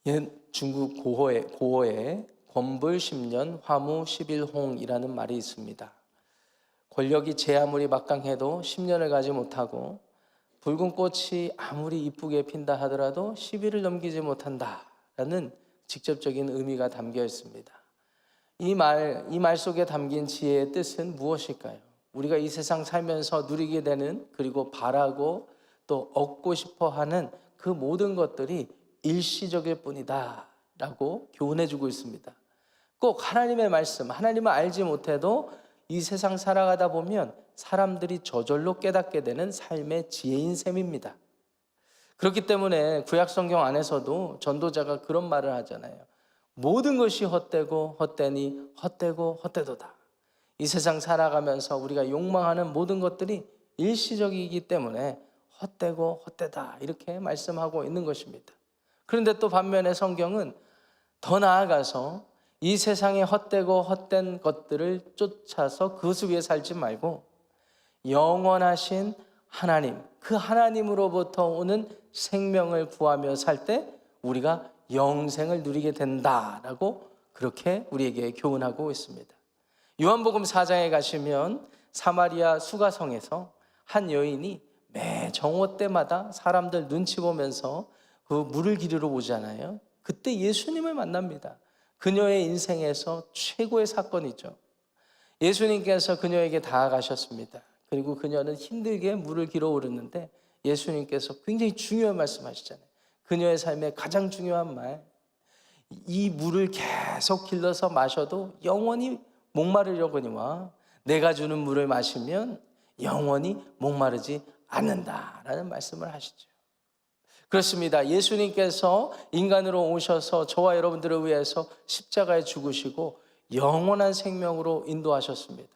옛 중국 고어에 권불 10년 화무 11홍이라는 말이 있습니다. 권력이 제 아무리 막강해도 10년을 가지 못하고 붉은 꽃이 아무리 이쁘게 핀다 하더라도 10일을 넘기지 못한다라는 직접적인 의미가 담겨 있습니다. 이 말 속에 담긴 지혜의 뜻은 무엇일까요? 우리가 이 세상 살면서 누리게 되는, 그리고 바라고 또 얻고 싶어 하는 그 모든 것들이 일시적일 뿐이다 라고 교훈해 주고 있습니다. 꼭 하나님의 말씀, 하나님을 알지 못해도 이 세상 살아가다 보면 사람들이 저절로 깨닫게 되는 삶의 지혜인 셈입니다. 그렇기 때문에 구약성경 안에서도 전도자가 그런 말을 하잖아요. 모든 것이 헛되고 헛되니 헛되고 헛되도다. 이 세상 살아가면서 우리가 욕망하는 모든 것들이 일시적이기 때문에 헛되고 헛되다 이렇게 말씀하고 있는 것입니다. 그런데 또 반면에 성경은 더 나아가서 이 세상에 헛되고 헛된 것들을 쫓아서 그것 위에 살지 말고 영원하신 하나님, 그 하나님으로부터 오는 생명을 구하며 살 때 우리가 영생을 누리게 된다라고 그렇게 우리에게 교훈하고 있습니다. 요한복음 4장에 가시면 사마리아 수가성에서 한 여인이 매 정오 때마다 사람들 눈치 보면서 그 물을 기르러 오잖아요. 그때 예수님을 만납니다. 그녀의 인생에서 최고의 사건이죠. 예수님께서 그녀에게 다가가셨습니다. 그리고 그녀는 힘들게 물을 길어 오르는데 예수님께서 굉장히 중요한 말씀하시잖아요. 그녀의 삶의 가장 중요한 말, 이 물을 계속 길러서 마셔도 영원히 목마르려거니와 내가 주는 물을 마시면 영원히 목마르지 않는다라는 말씀을 하시죠. 그렇습니다. 예수님께서 인간으로 오셔서 저와 여러분들을 위해서 십자가에 죽으시고 영원한 생명으로 인도하셨습니다.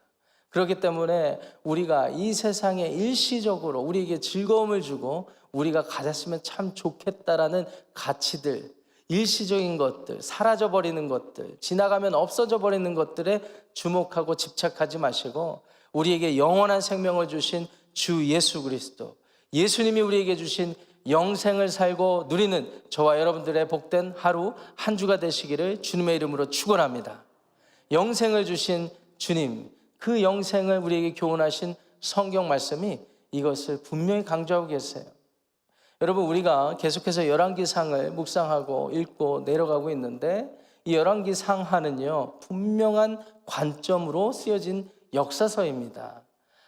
그렇기 때문에 우리가 이 세상에 일시적으로 우리에게 즐거움을 주고 우리가 가졌으면 참 좋겠다라는 가치들, 일시적인 것들, 사라져버리는 것들, 지나가면 없어져 버리는 것들에 주목하고 집착하지 마시고 우리에게 영원한 생명을 주신 주 예수 그리스도, 예수님이 우리에게 주신 영생을 살고 누리는 저와 여러분들의 복된 하루 한 주가 되시기를 주님의 이름으로 축원합니다. 영생을 주신 주님, 그 영생을 우리에게 교훈하신 성경 말씀이 이것을 분명히 강조하고 계세요. 여러분, 우리가 계속해서 열왕기상을 묵상하고 읽고 내려가고 있는데 이 열왕기상하는요 분명한 관점으로 쓰여진 역사서입니다.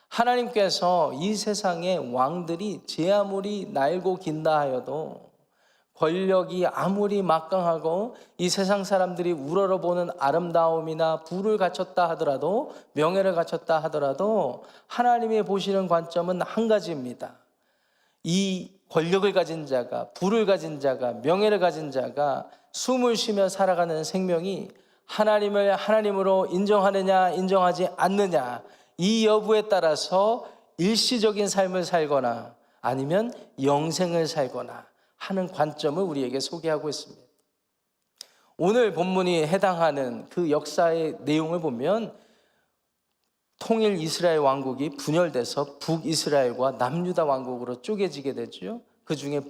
하나님께서 이 세상의 왕들이 제 아무리 날고 긴다 하여도, 권력이 아무리 막강하고 이 세상 사람들이 우러러보는 아름다움이나 부를 갖췄다 하더라도, 명예를 갖췄다 하더라도 하나님이 보시는 관점은 한 가지입니다. 이 권력을 가진 자가, 부를 가진 자가, 명예를 가진 자가 숨을 쉬며 살아가는 생명이 하나님을 하나님으로 인정하느냐 인정하지 않느냐, 이 여부에 따라서 일시적인 삶을 살거나 아니면 영생을 살거나 하는 관점을 우리에게 소개하고 있습니다. 오늘 본문이 해당하는 그 역사의 내용을 보면 통일 이스라엘 왕국이 분열돼서 북이스라엘과 남유다 왕국으로 쪼개지게 되죠. 그 중에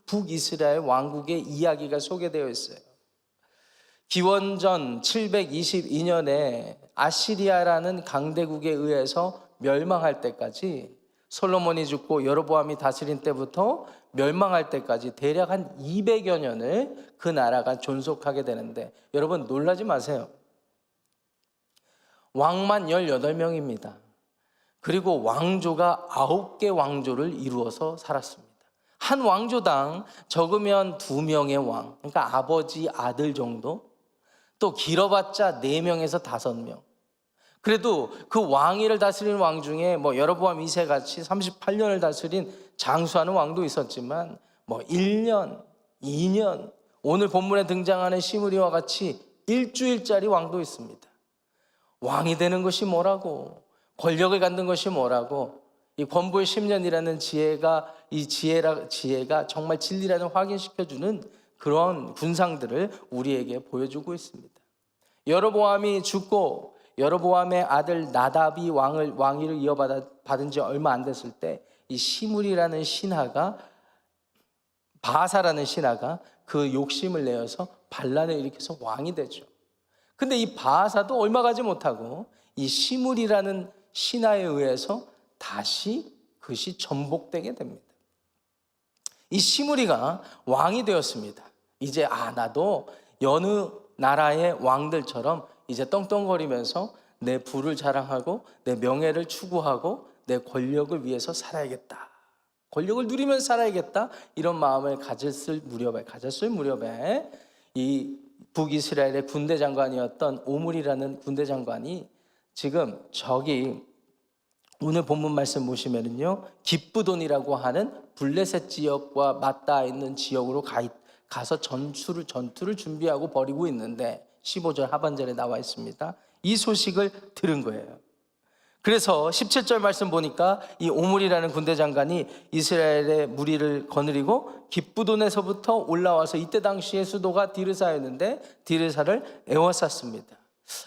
북이스라엘 왕국의 이야기가 소개되어 있어요. 기원전 722년에 아시리아라는 강대국에 의해서 멸망할 때까지, 솔로몬이 죽고 여로보암이 다스린 때부터 멸망할 때까지 대략 한 200여 년을 그 나라가 존속하게 되는데, 여러분 놀라지 마세요. 왕만 18명입니다. 그리고 왕조가 9개 왕조를 이루어서 살았습니다. 한 왕조당 적으면 2명의 왕, 그러니까 아버지 아들 정도, 또 길어봤자 4명에서 5명. 그래도 그 왕위를 다스리는 왕 중에 여로보암 2세 같이 38년을 다스린 장수하는 왕도 있었지만 1년, 2년, 오늘 본문에 등장하는 시므리와 같이 일주일짜리 왕도 있습니다. 왕이 되는 것이 뭐라고, 권력을 갖는 것이 뭐라고, 이 권불 10년이라는 지혜가 정말 진리라는 확인시켜주는 그런 군상들을 우리에게 보여주고 있습니다. 여로보암이 죽고 여로보암의 아들 나답이 왕위를 이어받은 지 얼마 안 됐을 때 이 시므리라는 신하가, 바사라는 신하가 그 욕심을 내어서 반란을 일으켜서 왕이 되죠. 근데 이 바하사도 얼마 가지 못하고 이 시므리라는 신하에 의해서 다시 그것이 전복되게 됩니다. 이 시므리가 왕이 되었습니다. 이제 나도 여느 나라의 왕들처럼 이제 떵떵거리면서 내 부를 자랑하고 내 명예를 추구하고 내 권력을 위해서 살아야겠다. 권력을 누리면서 살아야겠다. 이런 마음을 가졌을 무렵에 이 북이스라엘의 군대 장관이었던 오므리라는 군대 장관이 지금 저기 오늘 본문 말씀 보시면은요, 기브돈이라고 하는 블레셋 지역과 맞닿아 있는 지역으로 가서 전투를 준비하고 벌이고 있는데 15절 하반절에 나와 있습니다. 이 소식을 들은 거예요. 그래서 17절 말씀 보니까 이 오므리라는 군대 장관이 이스라엘의 무리를 거느리고 기브돈에서부터 올라와서 이때 당시의 수도가 디르사였는데 디르사를 에워쌌습니다.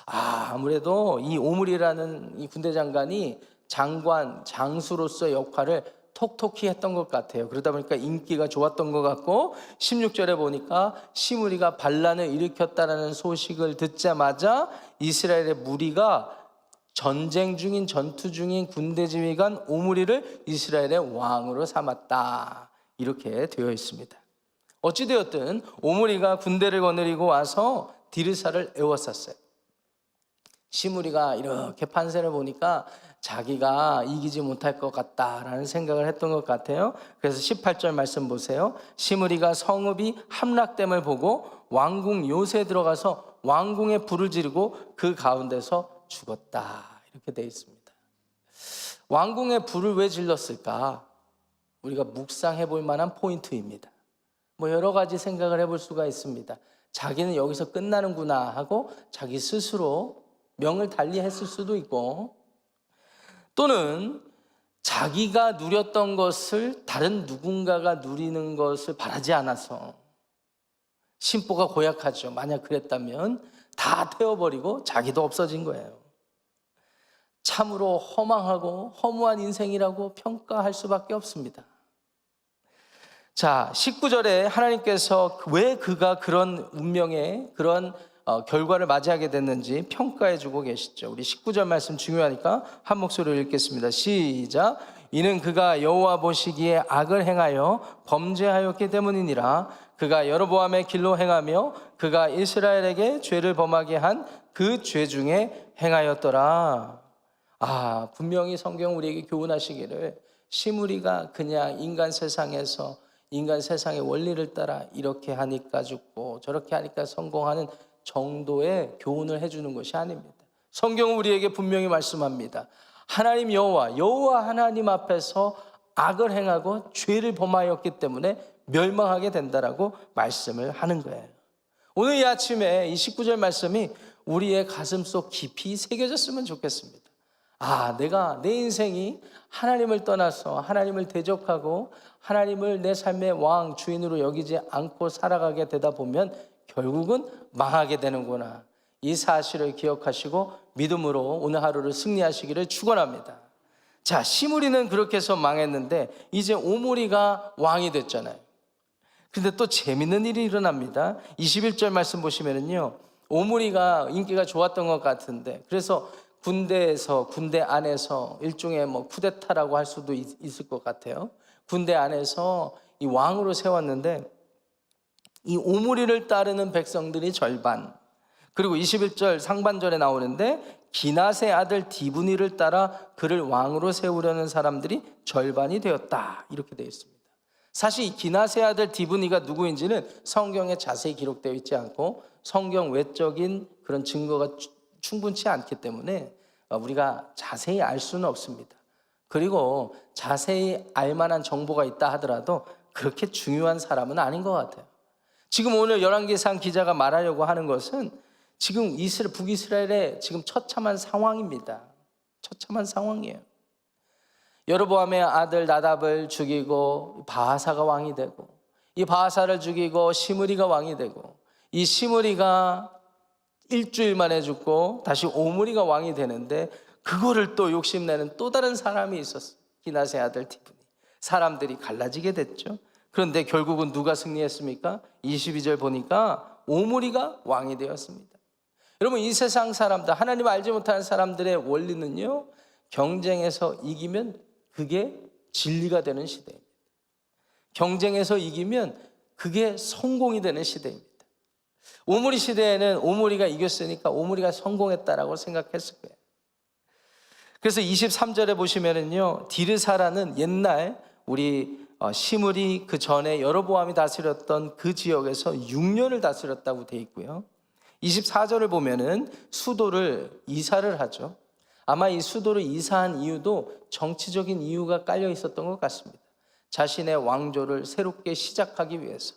아무래도 이 오므리라는 이 군대 장관이 장수로서의 역할을 톡톡히 했던 것 같아요. 그러다 보니까 인기가 좋았던 것 같고 16절에 보니까 시므리가 반란을 일으켰다는 소식을 듣자마자 이스라엘의 무리가 전투 중인 군대 지휘관 오므리를 이스라엘의 왕으로 삼았다. 이렇게 되어 있습니다. 어찌되었든 오므리가 군대를 거느리고 와서 디르사를 에워쌌어요. 시므리가 이렇게 판세를 보니까 자기가 이기지 못할 것 같다라는 생각을 했던 것 같아요. 그래서 18절 말씀 보세요. 시므리가 성읍이 함락됨을 보고 왕궁 요새에 들어가서 왕궁에 불을 지르고 그 가운데서 죽었다. 이렇게 되어 있습니다. 왕궁에 불을 왜 질렀을까? 우리가 묵상해 볼 만한 포인트입니다. 여러 가지 생각을 해볼 수가 있습니다. 자기는 여기서 끝나는구나 하고 자기 스스로 명을 달리했을 수도 있고, 또는 자기가 누렸던 것을 다른 누군가가 누리는 것을 바라지 않아서, 심보가 고약하죠. 만약 그랬다면 다 태워버리고 자기도 없어진 거예요. 참으로 허망하고 허무한 인생이라고 평가할 수밖에 없습니다. 자, 19절에 하나님께서 왜 그가 그런 운명의 그런 결과를 맞이하게 됐는지 평가해 주고 계시죠. 우리 19절 말씀 중요하니까 한 목소리로 읽겠습니다. 시작. 이는 그가 여호와 보시기에 악을 행하여 범죄하였기 때문이니라. 그가 여로보암의 길로 행하며 그가 이스라엘에게 죄를 범하게 한 그 죄 중에 행하였더라. 분명히 성경 우리에게 교훈하시기를 시므리가 그냥 인간 세상의 원리를 따라 이렇게 하니까 죽고 저렇게 하니까 성공하는 정도의 교훈을 해주는 것이 아닙니다. 성경은 우리에게 분명히 말씀합니다. 하나님 여호와 하나님 앞에서 악을 행하고 죄를 범하였기 때문에 멸망하게 된다라고 말씀을 하는 거예요. 오늘 이 아침에 이 19절 말씀이 우리의 가슴속 깊이 새겨졌으면 좋겠습니다. 내 인생이 하나님을 떠나서 하나님을 대적하고 하나님을 내 삶의 왕, 주인으로 여기지 않고 살아가게 되다 보면 결국은 망하게 되는구나. 이 사실을 기억하시고 믿음으로 오늘 하루를 승리하시기를 축원합니다. 자, 시므리는 그렇게 해서 망했는데 이제 오므리가 왕이 됐잖아요. 근데 또 재밌는 일이 일어납니다. 21절 말씀 보시면은요, 오므리가 인기가 좋았던 것 같은데, 그래서 군대 안에서 일종의 쿠데타라고 할 수도 있을 것 같아요. 군대 안에서 이 왕으로 세웠는데 이 오므리를 따르는 백성들이 절반, 그리고 21절 상반절에 나오는데 기낫의 아들 디브니를 따라 그를 왕으로 세우려는 사람들이 절반이 되었다. 이렇게 되어 있습니다. 사실 이 기낫의 아들 디브니가 누구인지는 성경에 자세히 기록되어 있지 않고 성경 외적인 그런 증거가 충분치 않기 때문에 우리가 자세히 알 수는 없습니다. 그리고 자세히 알 만한 정보가 있다 하더라도 그렇게 중요한 사람은 아닌 것 같아요. 지금 오늘 열왕기상 기자가 말하려고 하는 것은 지금 북이스라엘의 지금 처참한 상황입니다. 처참한 상황이에요. 여로보암의 아들 나답을 죽이고 바하사가 왕이 되고, 이 바하사를 죽이고 시므리가 왕이 되고, 이 시므리가 일주일 만에 죽고 다시 오므리가 왕이 되는데 그거를 또 욕심내는 또 다른 사람이 있었어요. 기낫의 아들 디브니. 사람들이 갈라지게 됐죠. 그런데 결국은 누가 승리했습니까? 22절 보니까 오므리가 왕이 되었습니다. 여러분, 이 세상 사람들, 하나님 알지 못하는 사람들의 원리는요, 경쟁에서 이기면 그게 진리가 되는 시대입니다. 경쟁에서 이기면 그게 성공이 되는 시대입니다. 오므리 시대에는 오므리가 이겼으니까 오므리가 성공했다라고 생각했을 거예요. 그래서 23절에 보시면은요, 디르사라는 옛날 우리 시므리 그 전에 여로보암이 다스렸던 그 지역에서 6년을 다스렸다고 되어 있고요. 24절을 보면은 수도를 이사를 하죠. 아마 이 수도를 이사한 이유도 정치적인 이유가 깔려 있었던 것 같습니다. 자신의 왕조를 새롭게 시작하기 위해서.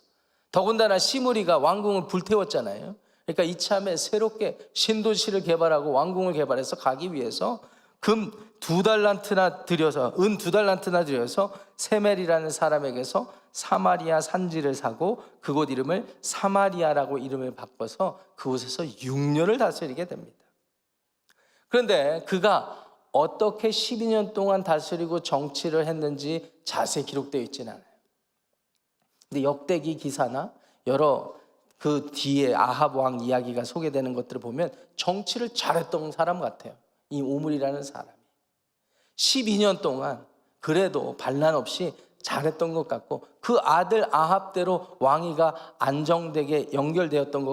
더군다나 시므리가 왕궁을 불태웠잖아요. 그러니까 이참에 새롭게 신도시를 개발하고 왕궁을 개발해서 가기 위해서 금 2달란트나 들여서, 은 2달란트나 들여서 세멜이라는 사람에게서 사마리아 산지를 사고 그곳 이름을 사마리아라고 이름을 바꿔서 그곳에서 6년을 다스리게 됩니다. 그런데 그가 어떻게 12년 동안 다스리고 정치를 했는지 자세히 기록되어 있지는 않아요. 근데 역대기 기사나 여러 그 뒤에 아합 왕 이야기가 소개되는 것들을 보면 정치를 잘했던 사람 같아요. 이 오므리라는 사람이 12년 동안 그래도 반란 없이 잘했던 것 같고, 그 아들 아합대로 왕위가 안정되게 연결되었던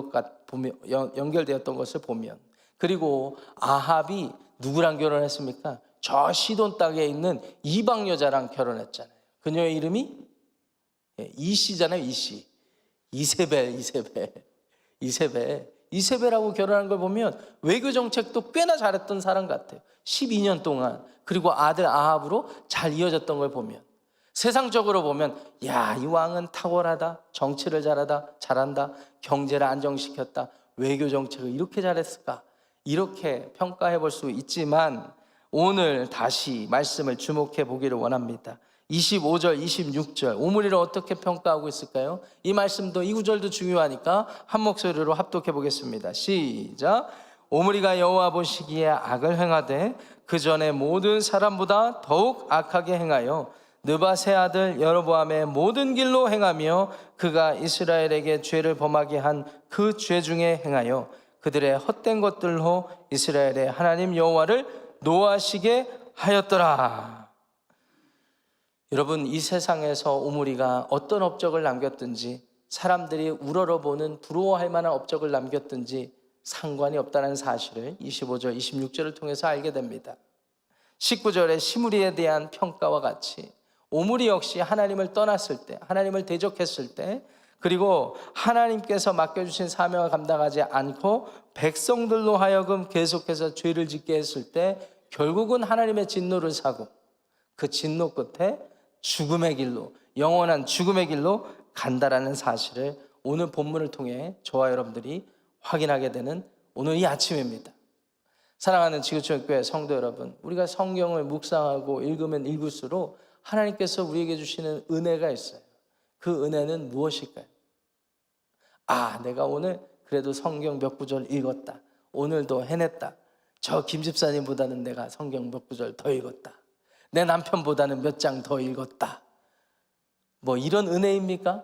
것을 보면, 그리고 아합이 누구랑 결혼했습니까? 저 시돈 땅에 있는 이방 여자랑 결혼했잖아요. 그녀의 이름이 이씨잖아요. 이세벨하고 결혼한 걸 보면 외교 정책도 꽤나 잘했던 사람 같아요. 12년 동안. 그리고 아들 아합으로 잘 이어졌던 걸 보면, 세상적으로 보면 야, 이 왕은 탁월하다, 정치를 잘한다, 경제를 안정시켰다, 외교 정책을 이렇게 잘했을까, 이렇게 평가해 볼 수 있지만, 오늘 다시 말씀을 주목해 보기를 원합니다. 25절, 26절 오므리를 어떻게 평가하고 있을까요? 이 말씀도, 이 구절도 중요하니까 한 목소리로 합독해 보겠습니다. 시작. 오므리가 여호와 보시기에 악을 행하되 그 전에 모든 사람보다 더욱 악하게 행하여 느밧의 아들 여로보암의 모든 길로 행하며 그가 이스라엘에게 죄를 범하게 한 그 죄 중에 행하여 그들의 헛된 것들로 이스라엘의 하나님 여호와를 노하시게 하였더라. 여러분, 이 세상에서 오므리가 어떤 업적을 남겼든지, 사람들이 우러러보는 부러워할 만한 업적을 남겼든지 상관이 없다는 사실을 25절, 26절을 통해서 알게 됩니다. 19절에 시므리에 대한 평가와 같이 오므리 역시 하나님을 떠났을 때, 하나님을 대적했을 때, 그리고 하나님께서 맡겨주신 사명을 감당하지 않고 백성들로 하여금 계속해서 죄를 짓게 했을 때 결국은 하나님의 진노를 사고 그 진노 끝에 죽음의 길로, 영원한 죽음의 길로 간다라는 사실을 오늘 본문을 통해 저와 여러분들이 확인하게 되는 오늘 이 아침입니다. 사랑하는 지구촌교회 성도 여러분, 우리가 성경을 묵상하고 읽으면 읽을수록 하나님께서 우리에게 주시는 은혜가 있어요. 그 은혜는 무엇일까요? 아, 내가 오늘 그래도 성경 몇 구절 읽었다, 오늘도 해냈다, 저 김집사님보다는 내가 성경 몇 구절 더 읽었다, 내 남편보다는 몇 장 더 읽었다, 뭐 이런 은혜입니까?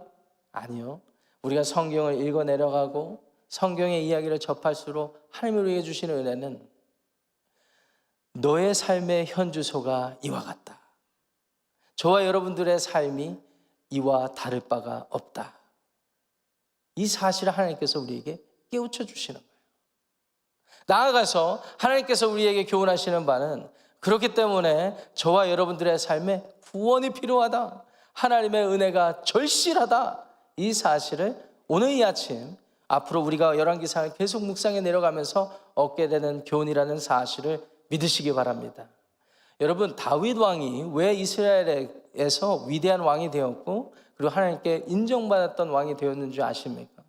아니요. 우리가 성경을 읽어 내려가고 성경의 이야기를 접할수록 하나님이 우리에게 주시는 은혜는 너의 삶의 현주소가 이와 같다, 저와 여러분들의 삶이 이와 다를 바가 없다, 이 사실을 하나님께서 우리에게 깨우쳐 주시는 거예요. 나아가서 하나님께서 우리에게 교훈하시는 바는, 그렇기 때문에 저와 여러분들의 삶에 구원이 필요하다, 하나님의 은혜가 절실하다, 이 사실을 오늘 이 아침 앞으로 우리가 열왕기상을 계속 묵상해 내려가면서 얻게 되는 교훈이라는 사실을 믿으시기 바랍니다. 여러분, 다윗 왕이 왜 이스라엘에서 위대한 왕이 되었고 그리고 하나님께 인정받았던 왕이 되었는지 아십니까?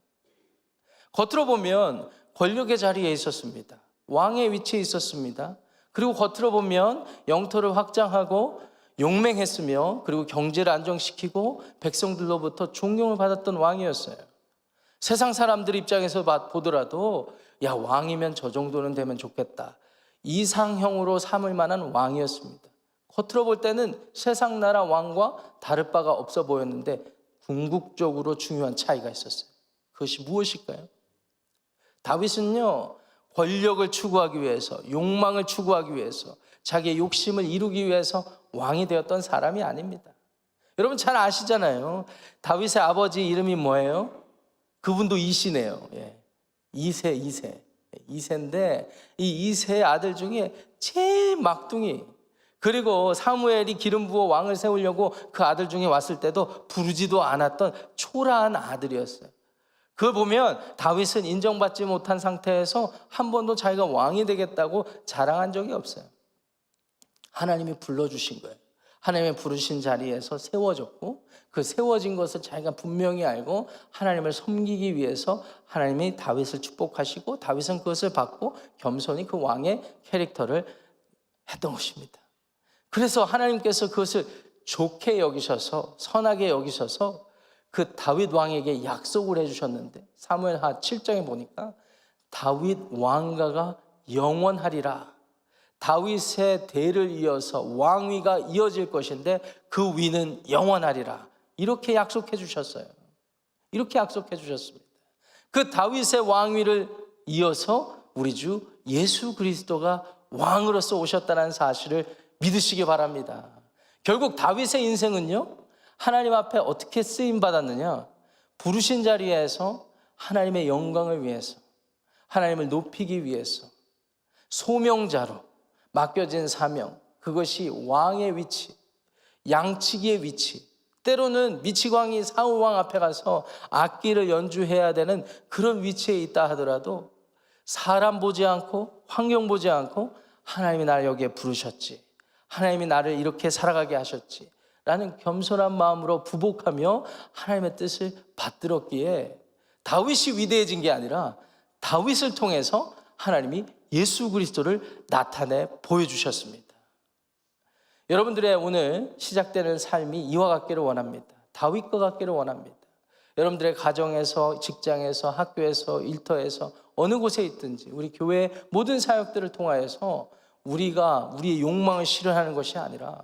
겉으로 보면 권력의 자리에 있었습니다. 왕의 위치에 있었습니다. 그리고 겉으로 보면 영토를 확장하고 용맹했으며 그리고 경제를 안정시키고 백성들로부터 존경을 받았던 왕이었어요. 세상 사람들 입장에서 보더라도 야, 왕이면 저 정도는 되면 좋겠다, 이상형으로 삼을 만한 왕이었습니다. 겉으로 볼 때는 세상 나라 왕과 다를 바가 없어 보였는데 궁극적으로 중요한 차이가 있었어요. 그것이 무엇일까요? 다윗은요, 권력을 추구하기 위해서, 욕망을 추구하기 위해서, 자기의 욕심을 이루기 위해서 왕이 되었던 사람이 아닙니다. 여러분 잘 아시잖아요. 다윗의 아버지 이름이 뭐예요? 그분도 이시네요. 이세인데 이 이세의 아들 중에 제일 막둥이, 그리고 사무엘이 기름 부어 왕을 세우려고 그 아들 중에 왔을 때도 부르지도 않았던 초라한 아들이었어요. 그걸 보면 다윗은 인정받지 못한 상태에서 한 번도 자기가 왕이 되겠다고 자랑한 적이 없어요. 하나님이 불러주신 거예요. 하나님의 부르신 자리에서 세워졌고, 그 세워진 것을 자기가 분명히 알고 하나님을 섬기기 위해서 하나님이 다윗을 축복하시고, 다윗은 그것을 받고 겸손히 그 왕의 캐릭터를 했던 것입니다. 그래서 하나님께서 그것을 좋게 여기셔서, 선하게 여기셔서 그 다윗 왕에게 약속을 해주셨는데, 사무엘하 7장에 보니까 다윗 왕가가 영원하리라, 다윗의 대를 이어서 왕위가 이어질 것인데 그 위는 영원하리라, 이렇게 약속해 주셨어요. 이렇게 약속해 주셨습니다. 그 다윗의 왕위를 이어서 우리 주 예수 그리스도가 왕으로서 오셨다는 사실을 믿으시기 바랍니다. 결국 다윗의 인생은요, 하나님 앞에 어떻게 쓰임 받았느냐? 부르신 자리에서 하나님의 영광을 위해서, 하나님을 높이기 위해서 소명자로 맡겨진 사명, 그것이 왕의 위치, 양치기의 위치, 때로는 미치광이 사울왕 앞에 가서 악기를 연주해야 되는 그런 위치에 있다 하더라도 사람 보지 않고 환경 보지 않고 하나님이 나를 여기에 부르셨지, 하나님이 나를 이렇게 살아가게 하셨지 라는 겸손한 마음으로 부복하며 하나님의 뜻을 받들었기에 다윗이 위대해진 게 아니라 다윗을 통해서 하나님이 예수 그리스도를 나타내 보여주셨습니다. 여러분들의 오늘 시작되는 삶이 이와 같기를 원합니다. 다윗과 같기를 원합니다. 여러분들의 가정에서, 직장에서, 학교에서, 일터에서 어느 곳에 있든지 우리 교회의 모든 사역들을 통하여서 우리가 우리의 욕망을 실현하는 것이 아니라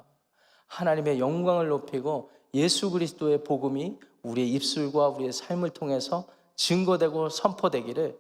하나님의 영광을 높이고 예수 그리스도의 복음이 우리의 입술과 우리의 삶을 통해서 증거되고 선포되기를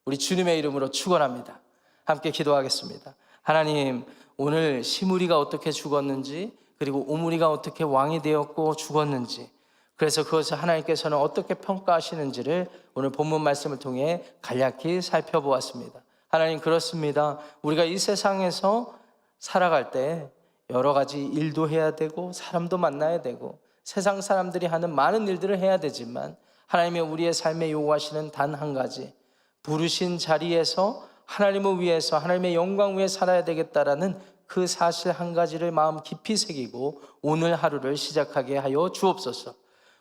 우리 주님의 이름으로 축원합니다. 함께 기도하겠습니다. 하나님, 오늘 시므리가 어떻게 죽었는지, 그리고 오므리가 어떻게 왕이 되었고 죽었는지, 그래서 그것을 하나님께서는 어떻게 평가하시는지를 오늘 본문 말씀을 통해 간략히 살펴보았습니다. 하나님, 그렇습니다. 우리가 이 세상에서 살아갈 때 여러 가지 일도 해야 되고 사람도 만나야 되고 세상 사람들이 하는 많은 일들을 해야 되지만 하나님이 우리의 삶에 요구하시는 단 한 가지, 부르신 자리에서 하나님을 위해서, 하나님의 영광 위에 살아야 되겠다라는 그 사실 한 가지를 마음 깊이 새기고 오늘 하루를 시작하게 하여 주옵소서.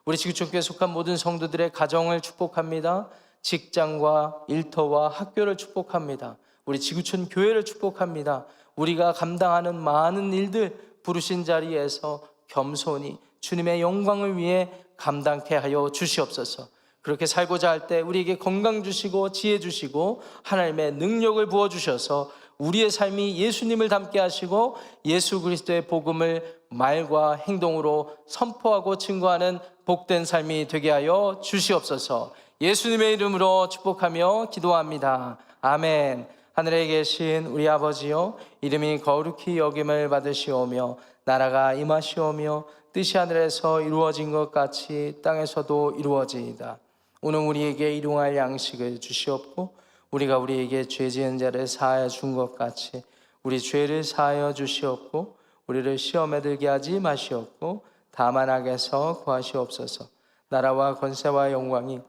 우리 지구촌교회에 속한 모든 성도들의 가정을 축복합니다. 직장과 일터와 학교를 축복합니다. 우리 지구촌 교회를 축복합니다. 우리가 감당하는 많은 일들 부르신 자리에서 겸손히 주님의 영광을 위해 감당케 하여 주시옵소서. 그렇게 살고자 할 때 우리에게 건강 주시고 지혜 주시고 하나님의 능력을 부어주셔서 우리의 삶이 예수님을 닮게 하시고 예수 그리스도의 복음을 말과 행동으로 선포하고 증거하는 복된 삶이 되게 하여 주시옵소서. 예수님의 이름으로 축복하며 기도합니다. 아멘. 하늘에 계신 우리 아버지요, 이름이 거룩히 여김을 받으시오며 나라가 임하시오며 뜻이 하늘에서 이루어진 것 같이 땅에서도 이루어지이다. 오늘 우리에게 일용할 양식을 주시옵고 우리가 우리에게 죄 지은 자를 사하여 준 것 같이 우리 죄를 사하여 주시옵고 우리를 시험에 들게 하지 마시옵고 다만 악에서 구하시옵소서. 나라와 권세와 영광이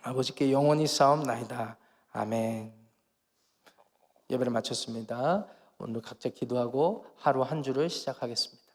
아버지께 영원히 싸움나이다. 아멘. 예배를 마쳤습니다. 오늘 각자 기도하고 하루 한 주를 시작하겠습니다.